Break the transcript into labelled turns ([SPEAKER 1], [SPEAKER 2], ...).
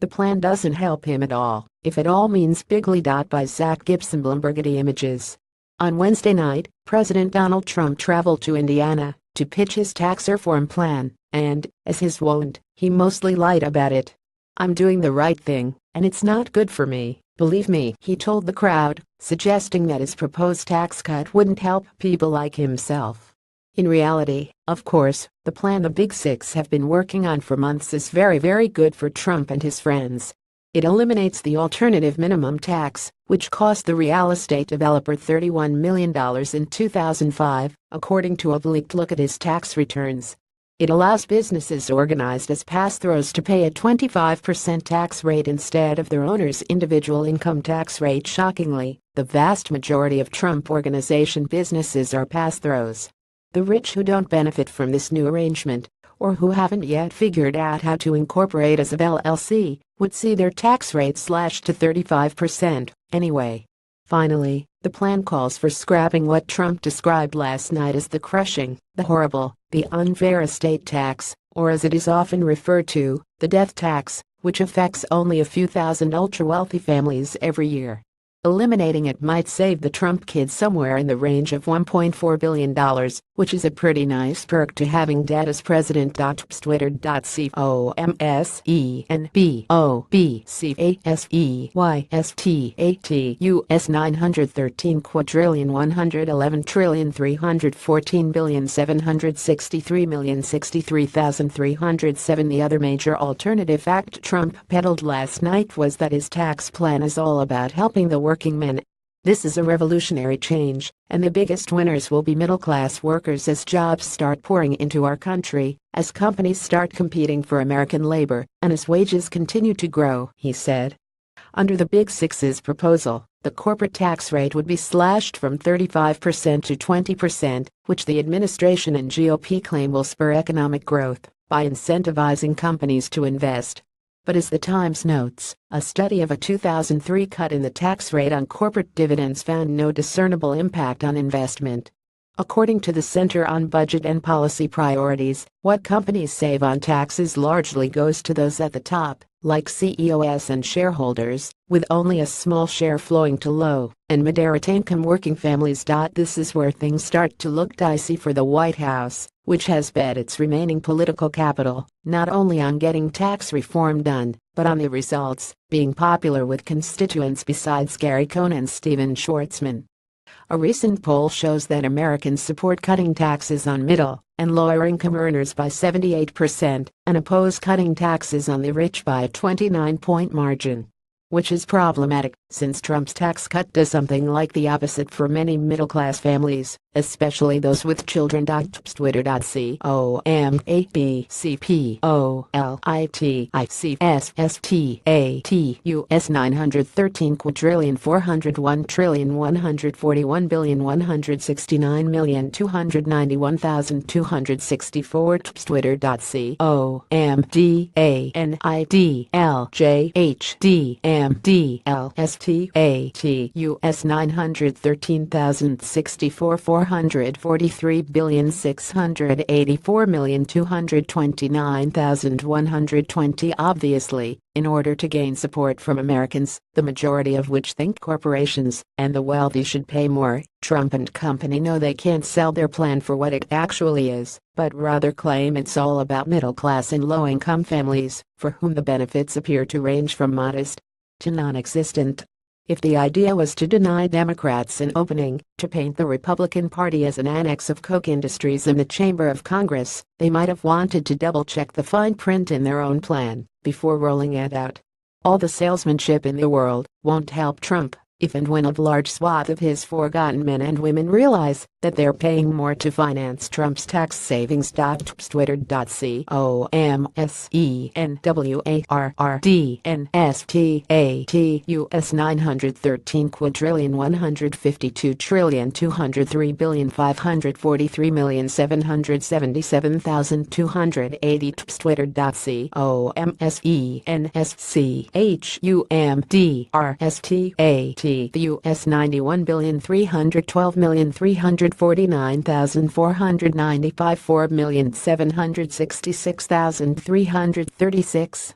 [SPEAKER 1] The plan doesn't help him at all, if it all means bigly. By Zach GibsonBloombergGetty Images. On Wednesday night, President Donald Trump traveled to Indiana to pitch his tax reform plan, and, as his wont, he mostly lied about it. "I'm doing the right thing, and it's not good for me, believe me," he told the crowd, suggesting that his proposed tax cut wouldn't help people like himself. In reality, of course, the plan the Big Six have been working on for months is very, very good for Trump and his friends. It eliminates the alternative minimum tax, which cost the real estate developer $31 million in 2005, according to a leaked look at his tax returns. It allows businesses organized as pass-throughs to pay a 25% tax rate instead of their owner's individual income tax rate. Shockingly, the vast majority of Trump Organization businesses are pass-throughs. The rich who don't benefit from this new arrangement, or who haven't yet figured out how to incorporate as a LLC, would see their tax rate slashed to 35% anyway. Finally, the plan calls for scrapping what Trump described last night as the crushing, the horrible, the unfair estate tax, or as it is often referred to, the death tax, which affects only a few thousand ultra-wealthy families every year. Eliminating it might save the Trump kids somewhere in the range of $1.4 billion, which is a pretty nice perk to having dad as president. Twitter.com/COMSENBOBCASEYSTAT US 913 quadrillion 111 trillion 314 billion 763 million 63,307. The other major alternative fact Trump peddled last night was that his tax plan is all about helping the working men. This is a revolutionary change, and the biggest winners will be middle-class workers as jobs start pouring into our country, as companies start competing for American labor, and as wages continue to grow, he said. Under the Big Six's proposal, the corporate tax rate would be slashed from 35% to 20%, which the administration and GOP claim will spur economic growth by incentivizing companies to invest. But as the Times notes, a study of a 2003 cut in the tax rate on corporate dividends found no discernible impact on investment. According to the Center on Budget and Policy Priorities, what companies save on taxes largely goes to those at the top, like CEOs and shareholders, with only a small share flowing to low and moderate-income working families. This is where things start to look dicey for the White House, which has bet its remaining political capital not only on getting tax reform done, but on the results, being popular with constituents besides Gary Cohn and Stephen Schwartzman. A recent poll shows that Americans support cutting taxes on middle and lower-income earners by 78% and oppose cutting taxes on the rich by a 29-point margin. Which is problematic, since Trump's tax cut does something like the opposite for many middle-class families, especially those with children. Twitter.com/COMAPPOLITICSSTAT US 913 quadrillion 401 trillion 141 billion 169 million 291,264 Twitter.com/COMDANIDLJHDMDLSTAT US 913,064 443 billion 684 million 229,120. Obviously, in order to gain support from Americans, the majority of which think corporations and the wealthy should pay more, Trump and company know they can't sell their plan for what it actually is, but rather claim it's all about middle-class and low-income families, for whom the benefits appear to range from modest to non-existent. If the idea was to deny Democrats an opening to paint the Republican Party as an annex of Koch Industries in the Chamber of Congress, they might have wanted to double-check the fine print in their own plan before rolling it out. All the salesmanship in the world won't help Trump if and when a large swath of his forgotten men and women realize that they're paying more to finance Trump's tax savings. Twitter.com/COMSENWARRDNSTAT US 913 quadrillion 152 trillion 203 billion 543 million 777,280 Twitter.com/COMSENSCHUMDRSTAT the US 91,312,349,495 4,766,336